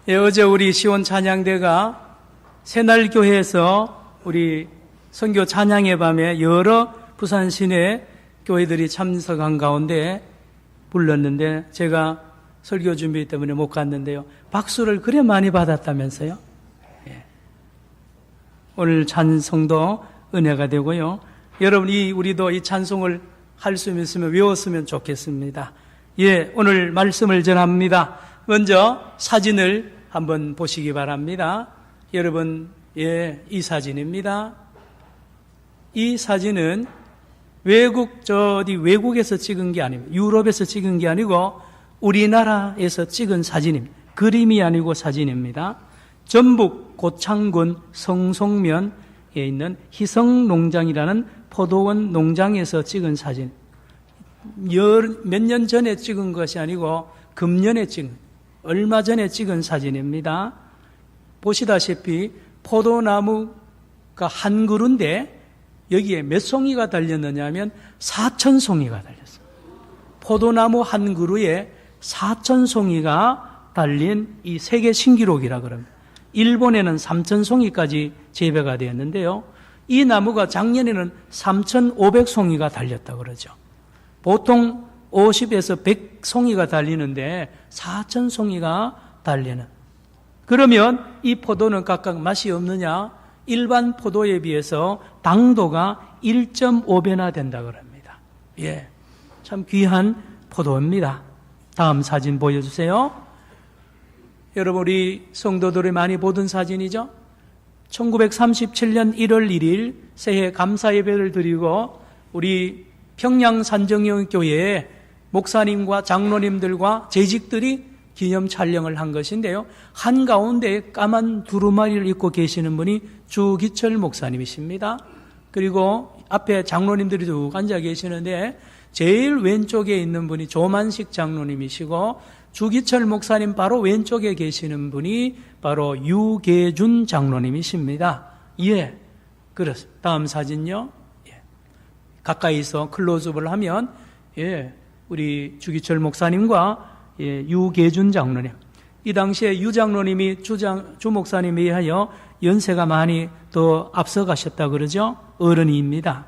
예, 어제 우리 시온 찬양대가 새날교회에서 우리 선교 찬양의 밤에 여러 부산 시내 교회들이 참석한 가운데 불렀는데 제가 설교 준비 때문에 못 갔는데요. 박수를 그래 많이 받았다면서요. 예. 오늘 찬송도 은혜가 되고요. 여러분 우리도 이 찬송을 할 수 있으면 외웠으면 좋겠습니다. 예, 오늘 말씀을 전합니다. 먼저 사진을 한번 보시기 바랍니다. 여러분, 예, 이 사진입니다. 이 사진은 외국에서 찍은 게 아닙니다. 유럽에서 찍은 게 아니고 우리나라에서 찍은 사진입니다. 그림이 아니고 사진입니다. 전북 고창군 성송면에 있는 희성농장이라는 포도원 농장에서 찍은 사진. 몇 년 전에 찍은 것이 아니고 금년에 찍은, 얼마 전에 찍은 사진입니다. 보시다시피 포도나무가 한 그루인데 여기에 몇 송이가 달렸느냐 하면 4,000송이가 달렸어요. 포도나무 한 그루에 4,000송이가 달린 이 세계 신기록이라 그럽니다. 일본에는 3,000송이까지 재배가 되었는데요. 이 나무가 작년에는 3,500송이가 달렸다 그러죠. 보통 50에서 100송이가 달리는데 4,000송이가 달리는. 그러면 이 포도는 각각 맛이 없느냐? 일반 포도에 비해서 당도가 1.5배나 된다 그럽니다. 예, 참 귀한 포도입니다. 다음 사진 보여주세요. 여러분, 우리 성도들이 많이 보던 사진이죠? 1937년 1월 1일 새해 감사 예배를 드리고 우리 평양산정영교회에 목사님과 장로님들과 재직들이 기념 촬영을 한 것인데요. 한가운데 까만 두루마리를 입고 계시는 분이 주기철 목사님이십니다. 그리고 앞에 장로님들이 쭉 앉아 계시는데 제일 왼쪽에 있는 분이 조만식 장로님이시고 주기철 목사님 바로 왼쪽에 계시는 분이 바로 유계준 장로님이십니다. 예, 그렇습니다. 다음 사진요. 예. 가까이서 클로즈업을 하면 예, 우리 주기철 목사님과 예, 유계준 장로님. 이 당시에 유 장로님이 주 목사님에 의하여 연세가 많이 더 앞서가셨다 그러죠. 어른이입니다.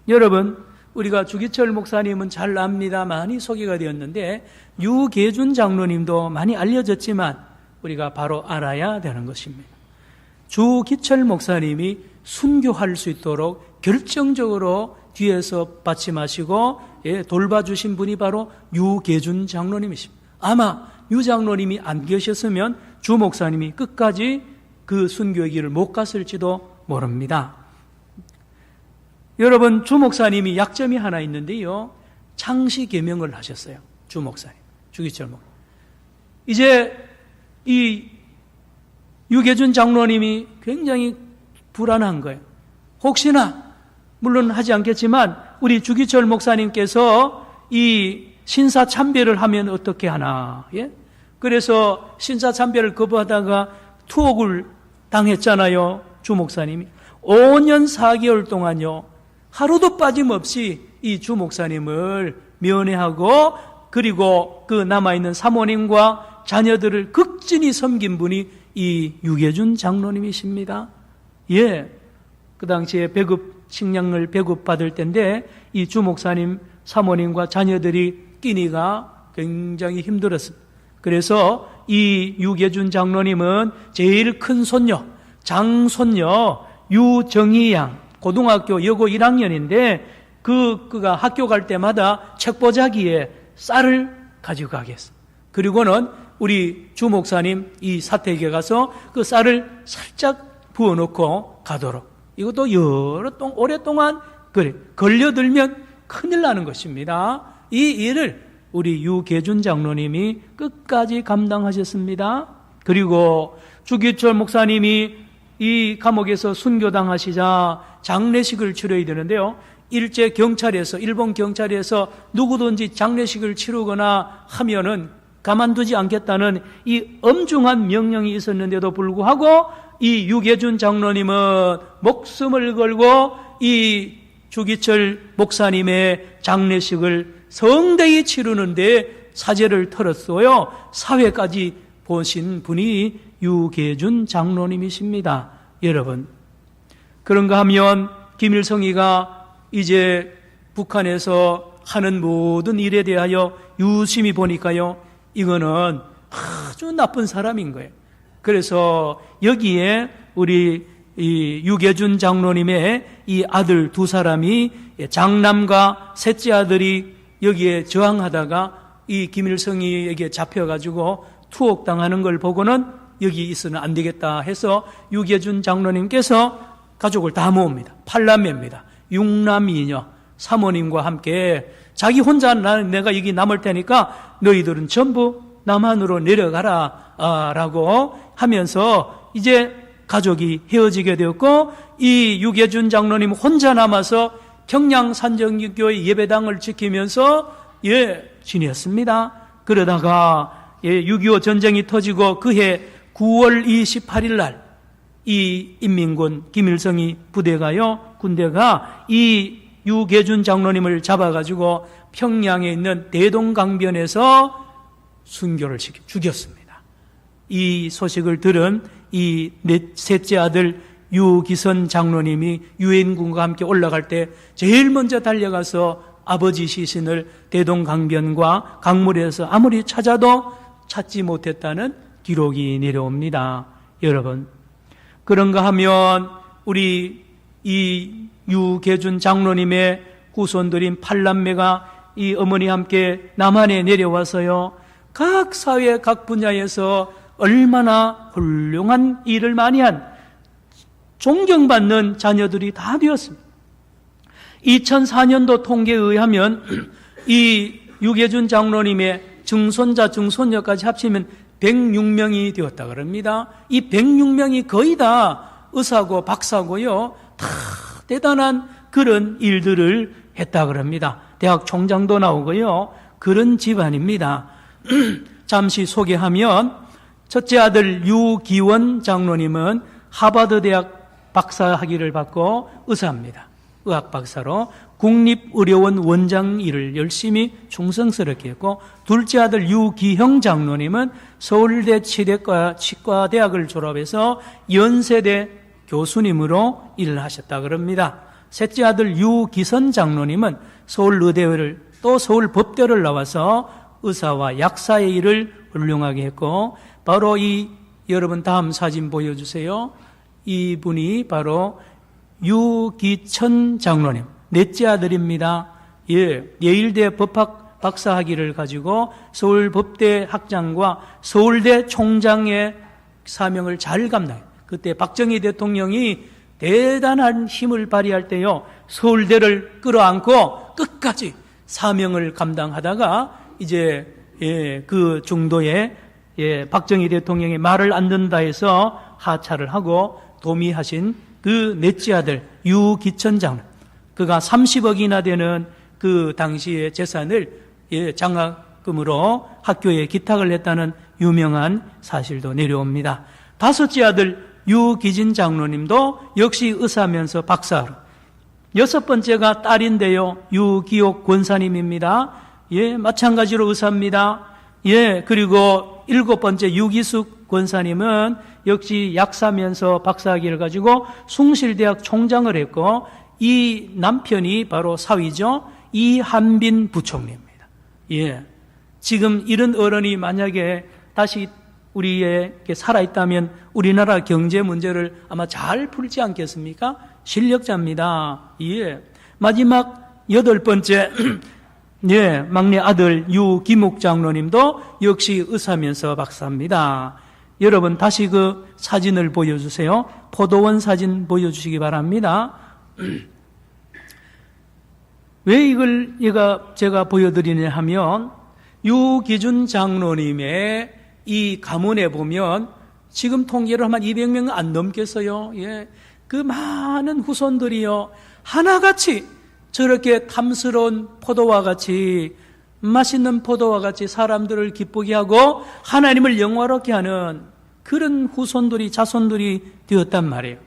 여러분, 우리가 주기철 목사님은 잘 압니다. 많이 소개가 되었는데 유계준 장로님도 많이 알려졌지만 우리가 바로 알아야 되는 것입니다. 주기철 목사님이 순교할 수 있도록 결정적으로 뒤에서 받침하시고 예, 돌봐주신 분이 바로 유계준 장로님이십니다. 아마 유 장로님이 안 계셨으면 주 목사님이 끝까지 그 순교의 길을 못 갔을지도 모릅니다. 여러분, 주 목사님이 약점이 하나 있는데요. 창시 계명을 하셨어요. 주 목사님, 주기철 목사님. 이제 이 유계준 장로님이 굉장히 불안한 거예요. 혹시나 물론 하지 않겠지만 우리 주기철 목사님께서 이 신사참배를 하면 어떻게 하나. 예? 그래서 신사참배를 거부하다가 투옥을 당했잖아요. 주 목사님이 5년 4개월 동안요 하루도 빠짐없이 이 주 목사님을 면회하고 그리고 그 남아있는 사모님과 자녀들을 극진히 섬긴 분이 이 유계준 장로님이십니다. 예, 그 당시에 식량을 배급받을 때인데 이 주 목사님 사모님과 자녀들이 끼니가 굉장히 힘들었습니다. 그래서 이 유계준 장로님은 제일 큰 손녀, 장손녀 유정희 양, 고등학교 여고 1학년인데 그가 학교 갈 때마다 책보자기에 쌀을 가지고 가겠어. 그리고는 우리 주 목사님 이 사택에 가서 그 쌀을 살짝 부어놓고 가도록. 이것도 오랫동안 그래 걸려들면 큰일 나는 것입니다. 이 일을 우리 유계준 장로님이 끝까지 감당하셨습니다. 그리고 주기철 목사님이 이 감옥에서 순교당하시자 장례식을 치러야 되는데요. 일본 경찰에서 누구든지 장례식을 치르거나 하면은 가만두지 않겠다는 이 엄중한 명령이 있었는데도 불구하고 이 유계준 장로님은 목숨을 걸고 이 주기철 목사님의 장례식을 성대히 치르는데 사제를 털었어요. 사회까지 보신 분이 유계준 장로님이십니다. 여러분, 그런가 하면 김일성이가 이제 북한에서 하는 모든 일에 대하여 유심히 보니까요, 이거는 아주 나쁜 사람인 거예요. 그래서 여기에 우리 이 유계준 장로님의 이 아들 두 사람이, 장남과 셋째 아들이 여기에 저항하다가 이 김일성이에게 잡혀가지고 투옥당하는 걸 보고는 여기 있어는 안 되겠다 해서 유계준 장로님께서 가족을 다 모읍니다. 8남매입니다. 6남이녀 사모님과 함께 자기 혼자 내가 여기 남을 테니까 너희들은 전부 남한으로 내려가라 라고 하면서 이제 가족이 헤어지게 되었고, 이 유계준 장로님 혼자 남아서 평양 산정교회 예배당을 지키면서 지냈습니다. 그러다가 6.25 전쟁이 터지고 그해 9월 28일 날 이 인민군 김일성이 군대가 이 유계준 장로님을 잡아가지고 평양에 있는 대동강변에서 순교를 죽였습니다. 이 소식을 들은 이 셋째 아들 유기선 장로님이 유엔군과 함께 올라갈 때 제일 먼저 달려가서 아버지 시신을 대동강변과 강물에서 아무리 찾아도 찾지 못했다는 기록이 내려옵니다. 여러분, 그런가 하면 우리 이 유계준 장로님의 후손들인 8남매가 이 어머니와 함께 남한에 내려와서요, 각 사회 각 분야에서 얼마나 훌륭한 일을 많이 한 존경받는 자녀들이 다 되었습니다. 2004년도 통계에 의하면 이 유계준 장로님의 증손자, 증손녀까지 합치면 106명이 되었다 그럽니다. 이 106명이 거의 다 의사고 박사고요, 다 대단한 그런 일들을 했다 그럽니다. 대학 총장도 나오고요, 그런 집안입니다. 잠시 소개하면, 첫째 아들 유기원 장로님은 하버드 대학 박사 학위를 받고 의사입니다. 의학 박사로 국립의료원 원장 일을 열심히 충성스럽게 했고, 둘째 아들 유기형 장로님은 서울대 치과대학을 졸업해서 연세대 교수님으로 일을 하셨다 그럽니다. 셋째 아들 유기선 장로님은 서울의대를 또 서울법대를 나와서 의사와 약사의 일을 훌륭하게 했고, 바로 여러분 다음 사진 보여주세요. 이분이 바로 유기천 장로님, 넷째 아들입니다. 예일대 법학 박사 학위를 가지고 서울법대 학장과 서울대 총장의 사명을 잘 감당해요. 그때 박정희 대통령이 대단한 힘을 발휘할 때요, 서울대를 끌어안고 끝까지 사명을 감당하다가 이제 그 중도에 박정희 대통령의 말을 안 듣는다 해서 하차를 하고 도미하신 그 넷째 아들 유기천 장로, 그가 30억이나 되는 그 당시의 재산을 장학금으로 학교에 기탁을 했다는 유명한 사실도 내려옵니다. 다섯째 아들 유기진 장로님도 역시 의사면서 박사로, 여섯 번째가 딸인데요, 유기옥 권사님입니다. 마찬가지로 의사입니다. 그리고 일곱 번째 유기숙 권사님은 역시 약사면서 박사학위를 가지고 숭실대학 총장을 했고, 이 남편이 바로 사위죠, 이한빈 부총리입니다. 지금 이런 어른이 만약에 다시 우리에게 살아있다면 우리나라 경제 문제를 아마 잘 풀지 않겠습니까? 실력자입니다. 마지막 여덟 번째 막내 아들 유기묵 장로님도 역시 의사면서 박사입니다. 여러분 다시 그 사진을 보여주세요. 포도원 사진 보여주시기 바랍니다. 왜 이걸 제가 보여드리냐 하면, 유기준 장로님의 이 가문에 보면 지금 통계로 한 200명 안 넘겠어요. 그 많은 후손들이요, 하나같이 저렇게 탐스러운 포도와 같이, 맛있는 포도와 같이 사람들을 기쁘게 하고 하나님을 영화롭게 하는 그런 후손들이, 자손들이 되었단 말이에요.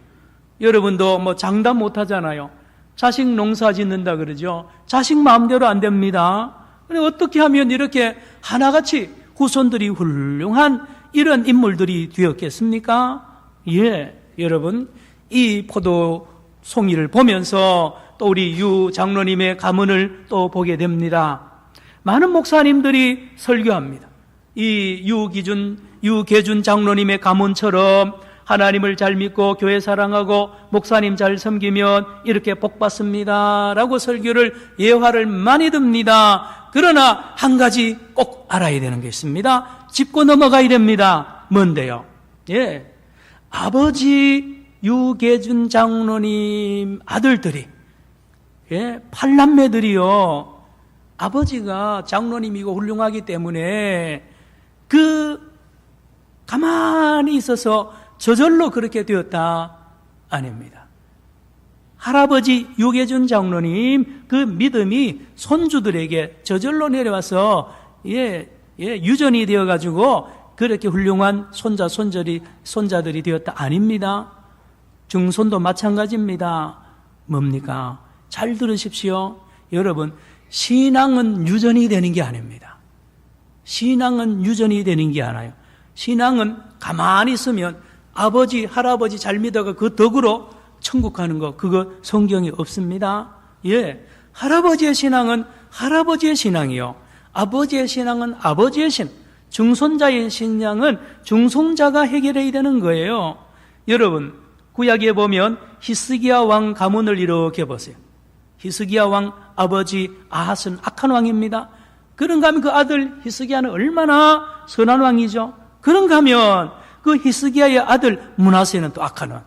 여러분도 장담 못 하잖아요. 자식 농사 짓는다 그러죠. 자식 마음대로 안 됩니다. 어떻게 하면 이렇게 하나같이 후손들이 훌륭한 이런 인물들이 되었겠습니까? 예, 여러분, 이 포도 송이를 보면서 또 우리 유 장로님의 가문을 또 보게 됩니다. 많은 목사님들이 설교합니다. 이 유계준 장로님의 가문처럼 하나님을 잘 믿고 교회 사랑하고 목사님 잘 섬기면 이렇게 복 받습니다 라고 설교를 예화를 많이 듭니다. 그러나 한 가지 꼭 알아야 되는 게 있습니다. 짚고 넘어가야 됩니다. 뭔데요? 예, 아버지 유계준 장로님 아들들이, 예, 8남매들이요, 아버지가 장로님이고 훌륭하기 때문에 가만히 있어서 저절로 그렇게 되었다 아닙니다. 할아버지 유계준 장로님 그 믿음이 손주들에게 저절로 내려와서 유전이 되어가지고 그렇게 훌륭한 손자들이 되었다 아닙니다. 증손도 마찬가지입니다. 뭡니까? 잘 들으십시오. 여러분, 신앙은 유전이 되는 게 아닙니다. 신앙은 유전이 되는 게 아니에요. 신앙은 가만히 있으면 아버지, 할아버지 잘 믿어가 그 덕으로 천국 가는 거, 그거 성경에 없습니다. 예, 할아버지의 신앙은 할아버지의 신앙이요, 아버지의 신앙은 아버지의 신앙, 증손자의 신앙은 증손자가 해결해야 되는 거예요. 여러분, 구약에 보면 히스기야 왕 가문을 이렇게 보세요. 히스기야 왕 아버지 아하스는 악한 왕입니다. 그런가 하면 그 아들 히스기야는 얼마나 선한 왕이죠. 그런가 하면 그 히스기야의 아들 므낫세는 또 악한 왕.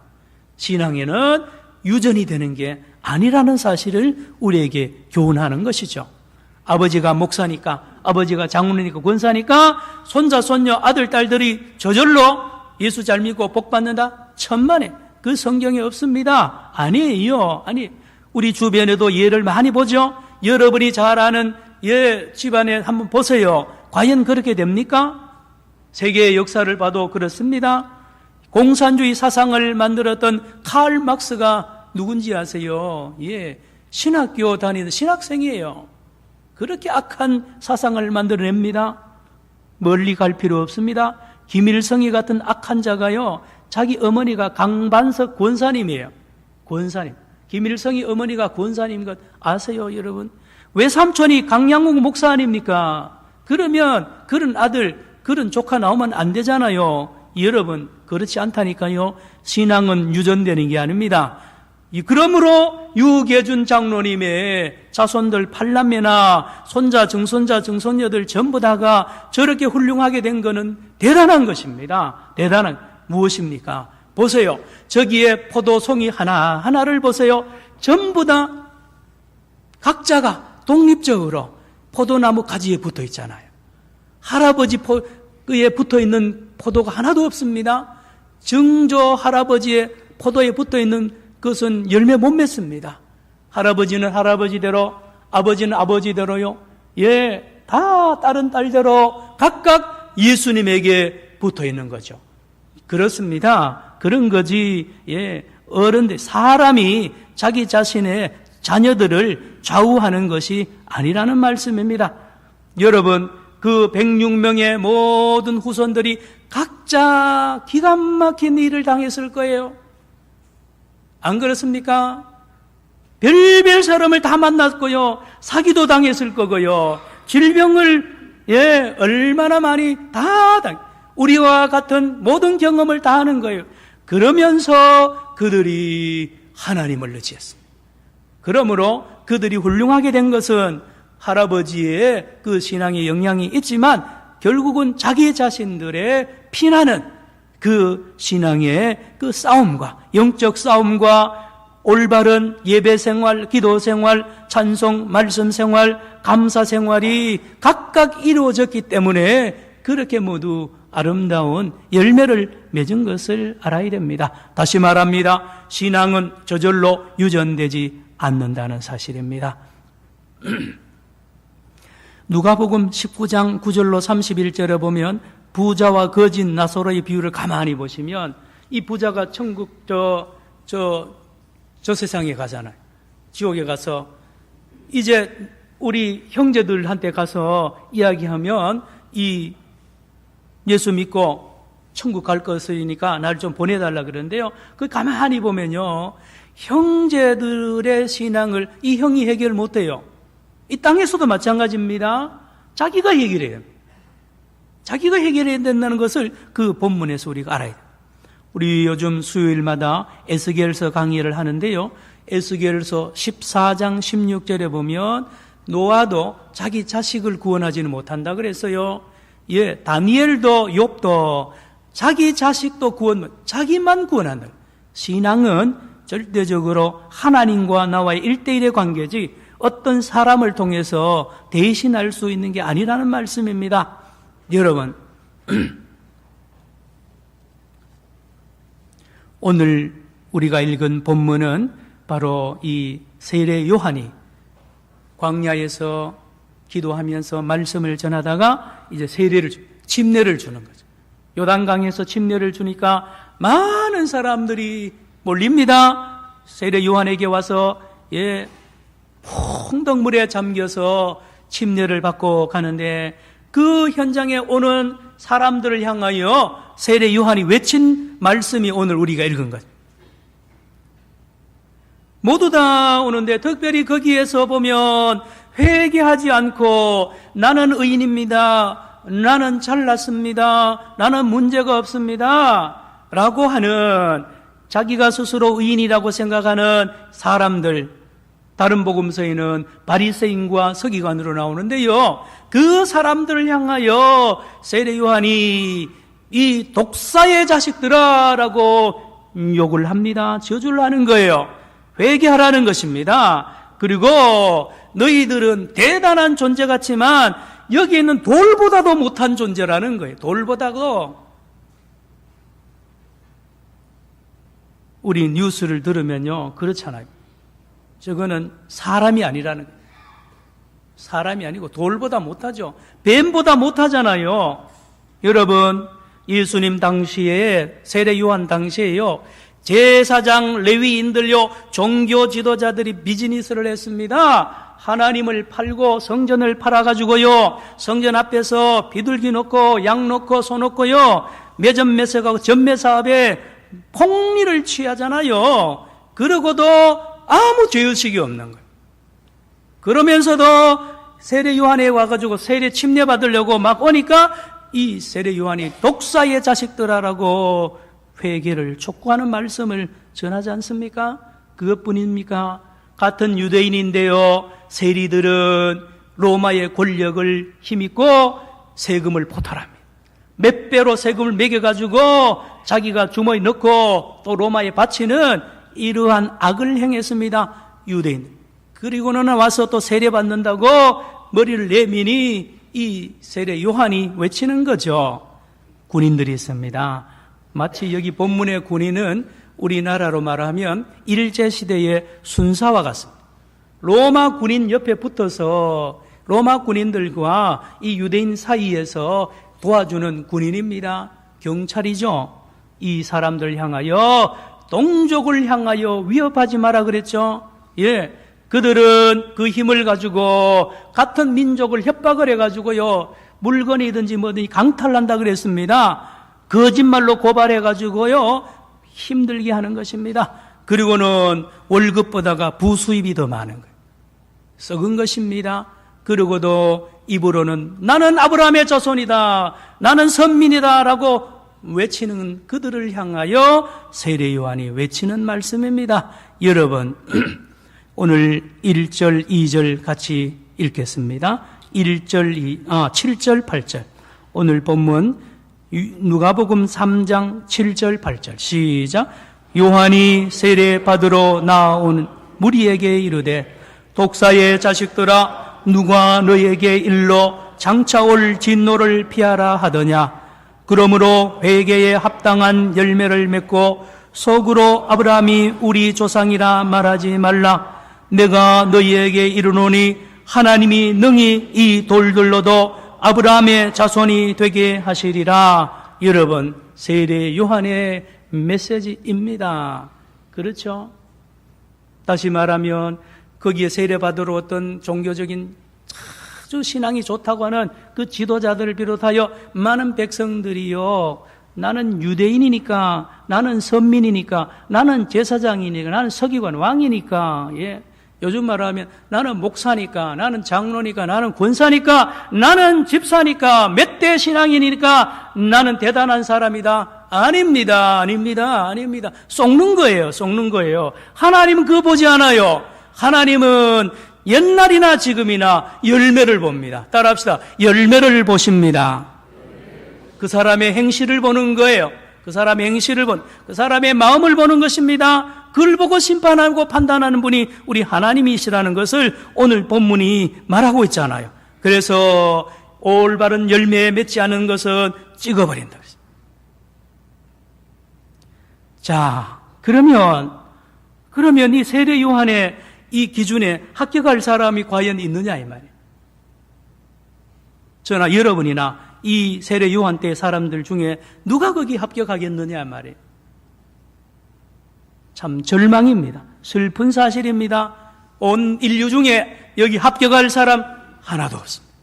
신앙에는 유전이 되는 게 아니라는 사실을 우리에게 교훈하는 것이죠. 아버지가 목사니까, 아버지가 장로니까, 권사니까 손자, 손녀, 아들, 딸들이 저절로 예수 잘 믿고 복 받는다? 천만에 그 성경에 없습니다. 아니에요. 우리 주변에도 예를 많이 보죠. 여러분이 잘 아는 집안에 한번 보세요. 과연 그렇게 됩니까? 세계의 역사를 봐도 그렇습니다. 공산주의 사상을 만들었던 칼 막스가 누군지 아세요? 예, 신학교 다니는 신학생이에요. 그렇게 악한 사상을 만들어냅니다. 멀리 갈 필요 없습니다. 김일성이 같은 악한 자가요, 자기 어머니가 강반석 권사님이에요. 권사님. 김일성이 어머니가 권사님인 것 아세요, 여러분? 외삼촌이 강양국 목사 아닙니까? 그러면 그런 아들, 그런 조카 나오면 안 되잖아요. 여러분, 그렇지 않다니까요. 신앙은 유전되는 게 아닙니다. 그러므로 유계준 장로님의 자손들 8남매나 손자, 증손자, 증손녀들 전부 다가 저렇게 훌륭하게 된 것은 대단한 것입니다. 대단한, 무엇입니까? 보세요. 저기에 포도송이 하나하나를 보세요. 전부 다 각자가 독립적으로 포도나무 가지에 붙어 있잖아요. 할아버지 에 붙어 있는 포도가 하나도 없습니다. 증조 할아버지의 포도에 붙어 있는 것은 열매 못 맺습니다. 할아버지는 할아버지대로, 아버지는 아버지대로요. 예, 다 다른 딸대로 각각 예수님에게 붙어 있는 거죠. 그렇습니다. 그런 거지. 예, 어른들, 사람이 자기 자신의 자녀들을 좌우하는 것이 아니라는 말씀입니다. 여러분, 그 106명의 모든 후손들이 각자 기가 막힌 일을 당했을 거예요. 안 그렇습니까? 별별 사람을 다 만났고요, 사기도 당했을 거고요, 질병을 얼마나 많이 다 우리와 같은 모든 경험을 다 하는 거예요. 그러면서 그들이 하나님을 의지했습니다. 그러므로 그들이 훌륭하게 된 것은 할아버지의 그 신앙의 영향이 있지만 결국은 자기 자신들의 피나는 그 신앙의 그 싸움과, 영적 싸움과 올바른 예배 생활, 기도 생활, 찬송, 말씀 생활, 감사 생활이 각각 이루어졌기 때문에 그렇게 모두 아름다운 열매를 맺은 것을 알아야 됩니다. 다시 말합니다. 신앙은 저절로 유전되지 않는다는 사실입니다. 누가복음 19장 9절로 31절에 보면 부자와 거진 나사로의 비유를 가만히 보시면 이 부자가 천국 저 세상에 가잖아요. 지옥에 가서 이제 우리 형제들한테 가서 이야기하면 이 예수 믿고 천국 갈 것이니까 나를 좀 보내달라 그러는데요. 그 가만히 보면요, 형제들의 신앙을 이 형이 해결 못해요. 이 땅에서도 마찬가지입니다. 자기가 해결해요. 자기가 해결해야 된다는 것을 그 본문에서 우리가 알아야 돼요. 우리 요즘 수요일마다 에스겔서 강의를 하는데요, 에스겔서 14장 16절에 보면 노아도 자기 자식을 구원하지는 못한다 그랬어요. 예, 다니엘도 욥도 자기 자식도 자기만 구원한다. 신앙은 절대적으로 하나님과 나와의 1대1의 관계지 어떤 사람을 통해서 대신할 수 있는 게 아니라는 말씀입니다. 여러분, 오늘 우리가 읽은 본문은 바로 이 세례 요한이 광야에서 기도하면서 말씀을 전하다가 이제 침례를 주는 거죠. 요단강에서 침례를 주니까 많은 사람들이 몰립니다. 세례 요한에게 와서 홍덕물에 잠겨서 침례를 받고 가는데 그 현장에 오는 사람들을 향하여 세례 요한이 외친 말씀이 오늘 우리가 읽은 거죠. 모두 다 오는데 특별히 거기에서 보면 회개하지 않고 나는 의인입니다, 나는 잘났습니다, 나는 문제가 없습니다 라고 하는, 자기가 스스로 의인이라고 생각하는 사람들, 다른 복음서에는 바리새인과 서기관으로 나오는데요, 그 사람들을 향하여 세례 요한이 이 독사의 자식들아 라고 욕을 합니다. 저주를 하는 거예요. 회개하라는 것입니다. 그리고 너희들은 대단한 존재 같지만 여기 있는 돌보다도 못한 존재라는 거예요. 돌보다도. 우리 뉴스를 들으면요, 그렇잖아요. 저거는 사람이 아니라는 거예요. 사람이 아니고 돌보다 못하죠. 뱀보다 못하잖아요. 여러분, 예수님 당시에, 세례 요한 당시에요, 제사장 레위인들요, 종교 지도자들이 비즈니스를 했습니다. 하나님을 팔고 성전을 팔아가지고요, 성전 앞에서 비둘기 놓고 양 놓고 소 놓고요, 매점 매석하고 전매 사업에 폭리를 취하잖아요. 그러고도 아무 죄의식이 없는 거예요. 그러면서도 세례 요한에 와가지고 세례 침례 받으려고 막 오니까 이 세례 요한이 독사의 자식들아라고 회개를 촉구하는 말씀을 전하지 않습니까? 그것뿐입니까? 같은 유대인인데요, 세리들은 로마의 권력을 힘입고 세금을 포탈합니다. 몇 배로 세금을 매겨가지고 자기가 주머니 넣고 또 로마에 바치는 이러한 악을 행했습니다, 유대인. 그리고는 와서 또 세례 받는다고 머리를 내미니 이 세례 요한이 외치는 거죠. 군인들이 있습니다. 마치 여기 본문의 군인은 우리나라로 말하면 일제시대의 순사와 같습니다. 로마 군인 옆에 붙어서 로마 군인들과 이 유대인 사이에서 도와주는 군인입니다. 경찰이죠. 이 사람들 향하여, 동족을 향하여 위협하지 마라 그랬죠. 예, 그들은 그 힘을 가지고 같은 민족을 협박을 해가지고요, 물건이든지 뭐든지 강탈한다 그랬습니다. 거짓말로 고발해가지고요, 힘들게 하는 것입니다. 그리고는 월급보다가 부수입이 더 많은 거예요. 썩은 것입니다. 그러고도 입으로는 나는 아브라함의 자손이다, 나는 선민이다 라고 외치는 그들을 향하여 세례 요한이 외치는 말씀입니다. 여러분, 오늘 1절, 2절 같이 읽겠습니다. 7절, 8절. 오늘 본문 누가복음 3장 7절, 8절. 시작. 요한이 세례 받으러 나온 무리에게 이르되 독사의 자식들아, 누가 너에게 일러 장차 올 진노를 피하라 하더냐. 그러므로 회개에 합당한 열매를 맺고 속으로 아브라함이 우리 조상이라 말하지 말라. 내가 너희에게 이르노니 하나님이 능히 이 돌들로도 아브라함의 자손이 되게 하시리라. 여러분, 세례 요한의 메시지입니다. 그렇죠? 다시 말하면 거기에 세례받으러 어떤 종교적인 아주 신앙이 좋다고 하는 그 지도자들을 비롯하여 많은 백성들이요, 나는 유대인이니까, 나는 선민이니까, 나는 제사장이니까, 나는 서기관 왕이니까, 예. 요즘 말하면 나는 목사니까, 나는 장로니까, 나는 권사니까, 나는 집사니까, 몇 대 신앙인이니까 나는 대단한 사람이다. 아닙니다. 아닙니다. 아닙니다. 속는 거예요. 속는 거예요. 하나님은 그거 보지 않아요. 하나님은 옛날이나 지금이나 열매를 봅니다. 따라합시다. 열매를 보십니다. 그 사람의 행실을 보는 거예요. 그 사람의 행실을 그 사람의 마음을 보는 것입니다. 그걸 보고 심판하고 판단하는 분이 우리 하나님이시라는 것을 오늘 본문이 말하고 있잖아요. 그래서 올바른 열매에 맺지 않은 것은 찍어버린다. 자, 그러면 이 세례 요한의 이 기준에 합격할 사람이 과연 있느냐 이 말이에요. 저나 여러분이나 이 세례 요한 때 사람들 중에 누가 거기 합격하겠느냐 말이에요. 참 절망입니다. 슬픈 사실입니다. 온 인류 중에 여기 합격할 사람 하나도 없습니다.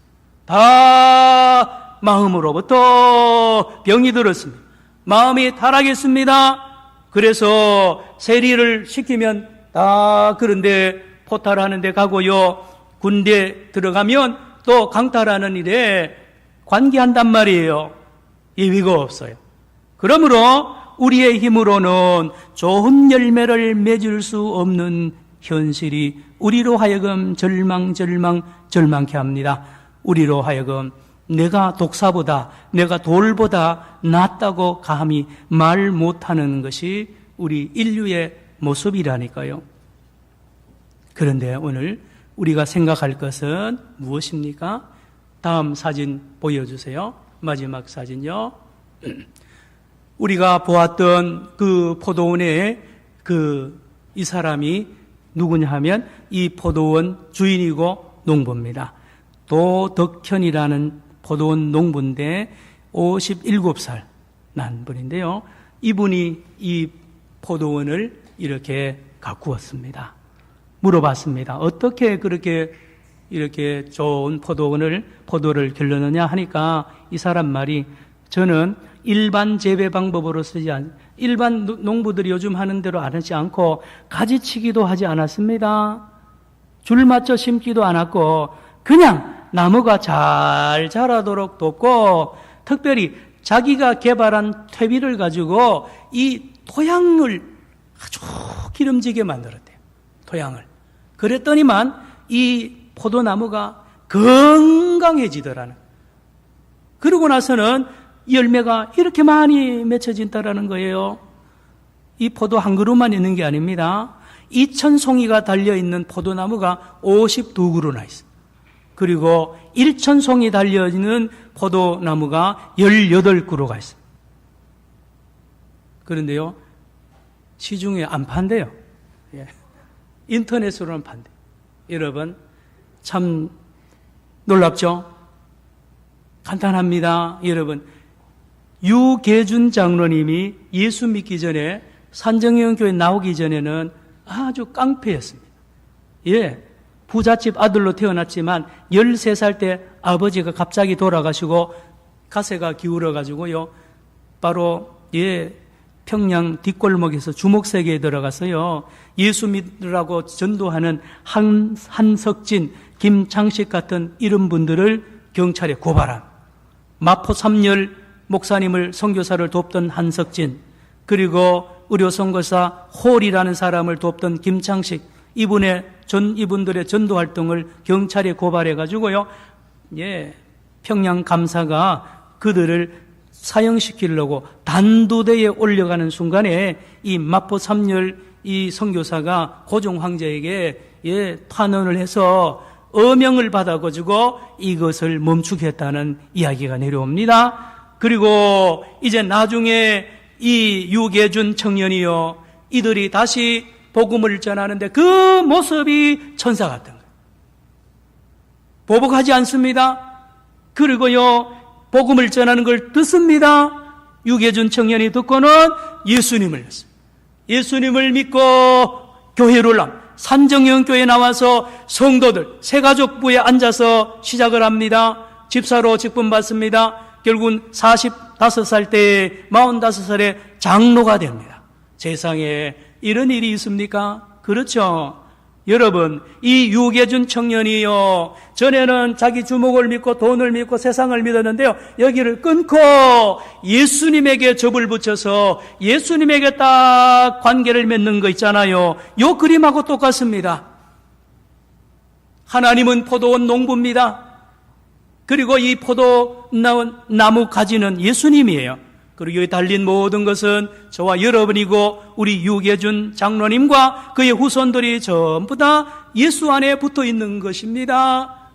다 마음으로부터 병이 들었습니다. 마음이 타락했습니다. 그래서 세리를 시키면 다 그런데 포탈하는 데 가고요. 군대 들어가면 또 강탈하는 일에 관계한단 말이에요. 예의가 없어요. 그러므로 우리의 힘으로는 좋은 열매를 맺을 수 없는 현실이 우리로 하여금 절망케 합니다. 우리로 하여금 내가 독사보다, 내가 돌보다 낫다고 감히 말 못하는 것이 우리 인류의 모습이라니까요. 그런데 오늘 우리가 생각할 것은 무엇입니까? 다음 사진 보여주세요. 마지막 사진요. 우리가 보았던 그 포도원에 이 사람이 누구냐 하면 이 포도원 주인이고 농부입니다. 도덕현이라는 포도원 농부인데 57살 난 분인데요. 이분이 이 포도원을 이렇게 가꾸었습니다. 물어봤습니다. 어떻게 그렇게 이렇게 좋은 포도를 길렀느냐 하니까 이 사람 말이 저는 일반 재배 방법으로 일반 농부들이 요즘 하는 대로 안 하지 않고 가지치기도 하지 않았습니다. 줄 맞춰 심기도 않았고 그냥 나무가 잘 자라도록 돕고 특별히 자기가 개발한 퇴비를 가지고 이 토양을 아주 기름지게 만들었대요. 토양을. 그랬더니만 이 포도나무가 건강해지더라는. 그러고 나서는 열매가 이렇게 많이 맺혀진다라는 거예요. 이 포도 한 그루만 있는 게 아닙니다. 2,000송이가 달려있는 포도나무가 52그루나 있습니다. 그리고 1,000송이 달려있는 포도나무가 18그루가 있습니다. 그런데요, 시중에 안 판대요. 예. 인터넷으로는 판대. 여러분, 참 놀랍죠? 간단합니다. 여러분, 유계준 장로님이 예수 믿기 전에 산정형교회 나오기 전에는 아주 깡패였습니다. 예, 부잣집 아들로 태어났지만 13살 때 아버지가 갑자기 돌아가시고 가세가 기울어가지고요. 바로 평양 뒷골목에서 주목세계에 들어가서요. 예수 믿으라고 전도하는 한석진, 김창식 같은 이런 분들을 경찰에 고발한 마포 3열 목사님을 선교사를 돕던 한석진, 그리고 의료선교사 홀이라는 사람을 돕던 김창식, 이분들의 전도 활동을 경찰에 고발해 가지고요. 평양 감사가 그들을 사형시키려고 단두대에 올려가는 순간에 이 마포 3열 이 선교사가 고종 황제에게 탄원을 해서 어명을 받아가지고 이것을 멈추겠다는 이야기가 내려옵니다. 그리고 이제 나중에 이 유계준 청년이요, 이들이 다시 복음을 전하는데 그 모습이 천사 같은 거예요. 보복하지 않습니다. 그리고요, 복음을 전하는 걸 듣습니다. 유계준 청년이 듣고는 예수님을 믿습니다. 예수님을 믿고 교회를 산정형교회에 나와서 성도들 새가족부에 앉아서 시작을 합니다. 집사로 직분 받습니다. 결국은 45 5살 때에 45살에 장로가 됩니다. 세상에 이런 일이 있습니까? 그렇죠. 여러분, 이 유계준 청년이요, 전에는 자기 주목을 믿고 돈을 믿고 세상을 믿었는데요, 여기를 끊고 예수님에게 접을 붙여서 예수님에게 딱 관계를 맺는 거 있잖아요. 요 그림하고 똑같습니다. 하나님은 포도원 농부입니다. 그리고 이 포도나무 가지는 예수님이에요. 그리고 여기 달린 모든 것은 저와 여러분이고 우리 유계준 장로님과 그의 후손들이 전부 다 예수 안에 붙어 있는 것입니다.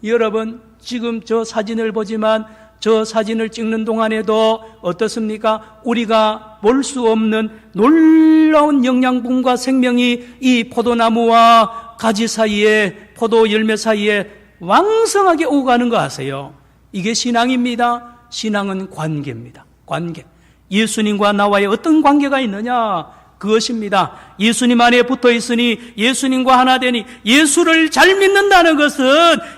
여러분, 지금 저 사진을 보지만 저 사진을 찍는 동안에도 어떻습니까? 우리가 볼 수 없는 놀라운 영양분과 생명이 이 포도나무와 가지 사이에, 포도 열매 사이에 왕성하게 오가는 거 아세요? 이게 신앙입니다. 신앙은 관계입니다. 관계. 예수님과 나와의 어떤 관계가 있느냐? 그것입니다. 예수님 안에 붙어 있으니 예수님과 하나 되니, 예수를 잘 믿는다는 것은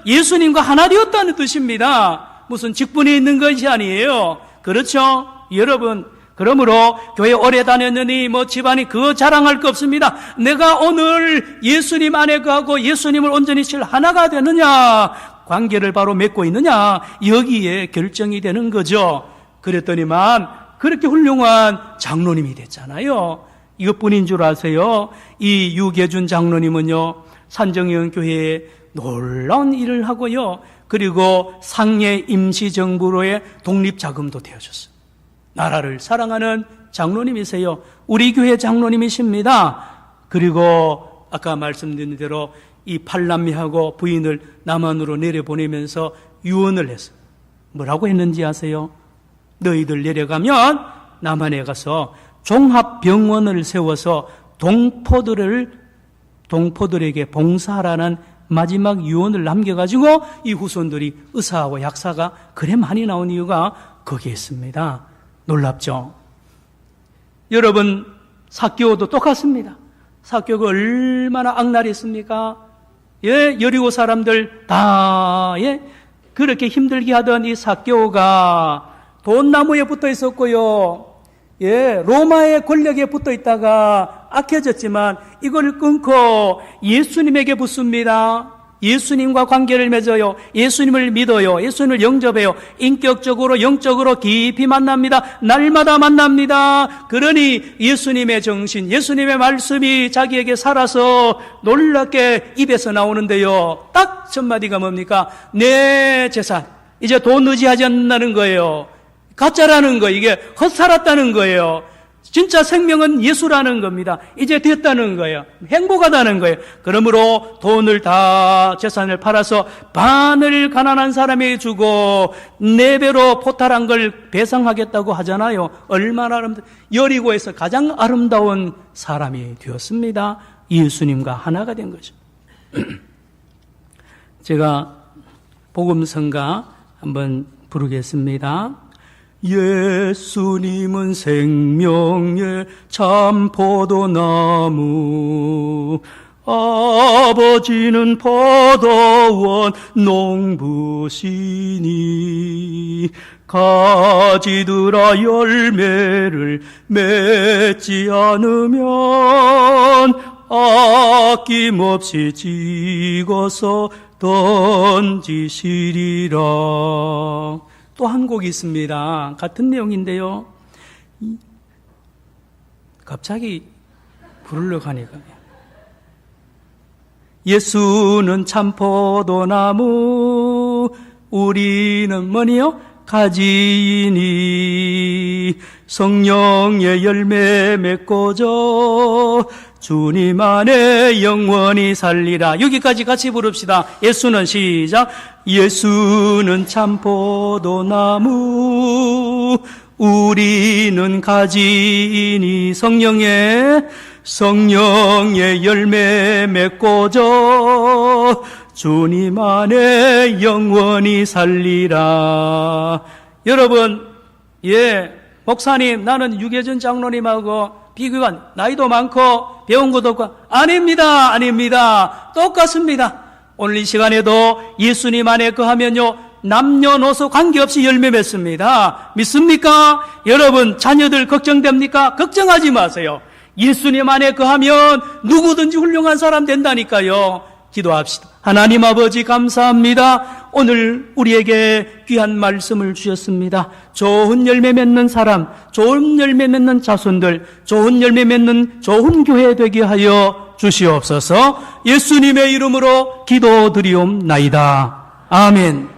예수님과 하나 되었다는 뜻입니다. 무슨 직분이 있는 것이 아니에요. 그렇죠? 여러분, 그러므로 교회 오래 다녔느니 집안이 그거 자랑할 거 없습니다. 내가 오늘 예수님 안에 거하고 예수님을 온전히 실 하나가 되느냐, 관계를 바로 맺고 있느냐, 여기에 결정이 되는 거죠. 그랬더니만 그렇게 훌륭한 장로님이 됐잖아요. 이것뿐인 줄 아세요? 이 유계준 장로님은요, 산정형 교회에 놀라운 일을 하고요, 그리고 상해 임시정부로의 독립자금도 되어줬어요. 나라를 사랑하는 장로님이세요. 우리 교회 장로님이십니다. 그리고 아까 말씀드린 대로 이 팔남매하고 부인을 남한으로 내려보내면서 유언을 했어요. 뭐라고 했는지 아세요? 너희들 내려가면 남한에 가서 종합병원을 세워서 동포들에게 봉사하라는 마지막 유언을 남겨가지고 이 후손들이 의사하고 약사가 그래 많이 나온 이유가 거기에 있습니다. 놀랍죠? 여러분, 삭개오도 똑같습니다. 삭개오가 얼마나 악랄했습니까? 예, 여리고 사람들 다, 예, 그렇게 힘들게 하던 이 삭개오가 돈나무에 붙어 있었고요, 예, 로마의 권력에 붙어 있다가 악해졌지만 이걸 끊고 예수님에게 붙습니다. 예수님과 관계를 맺어요. 예수님을 믿어요. 예수님을 영접해요. 인격적으로 영적으로 깊이 만납니다. 날마다 만납니다. 그러니 예수님의 정신, 예수님의 말씀이 자기에게 살아서 놀랍게 입에서 나오는데요, 딱 첫 마디가 뭡니까? 내 재산, 이제 돈 의지하지 않는다는 거예요. 가짜라는 거, 이게 헛살았다는 거예요. 진짜 생명은 예수라는 겁니다. 이제 됐다는 거예요. 행복하다는 거예요. 그러므로 돈을 다, 재산을 팔아서 반을 가난한 사람에게 주고 4배로 포탈한 걸 배상하겠다고 하잖아요. 얼마나 여리고에서 가장 아름다운 사람이 되었습니다. 예수님과 하나가 된 거죠. 제가 복음성가 한번 부르겠습니다. 예수님은 생명의 참 포도나무, 아버지는 포도원 농부시니, 가지들아 열매를 맺지 않으면 아낌없이 찍어서 던지시리라. 또 한 곡이 있습니다. 같은 내용인데요, 갑자기 부르려고 하니까. 예수는 참 포도나무, 우리는 뭐니요? 가지이니, 성령의 열매 맺고져 주님 안에 영원히 살리라. 여기까지 같이 부릅시다. 예수는 시작. 예수는 참 포도나무, 우리는 가지이니, 성령의 열매 맺고져 주님 안에 영원히 살리라. 여러분, 예, 목사님, 나는 유계준 장로님하고 비교가, 나이도 많고 배운 것도 없고, 아닙니다. 똑같습니다. 오늘 이 시간에도 예수님 안에 거하면요, 남녀노소 관계없이 열매 맺습니다. 믿습니까? 여러분 자녀들 걱정됩니까? 걱정하지 마세요. 예수님 안에 거하면 누구든지 훌륭한 사람 된다니까요. 기도합시다. 하나님 아버지 감사합니다. 오늘 우리에게 귀한 말씀을 주셨습니다. 좋은 열매 맺는 사람, 좋은 열매 맺는 자손들, 좋은 열매 맺는 좋은 교회 되게 하여 주시옵소서. 예수님의 이름으로 기도드리옵나이다. 아멘.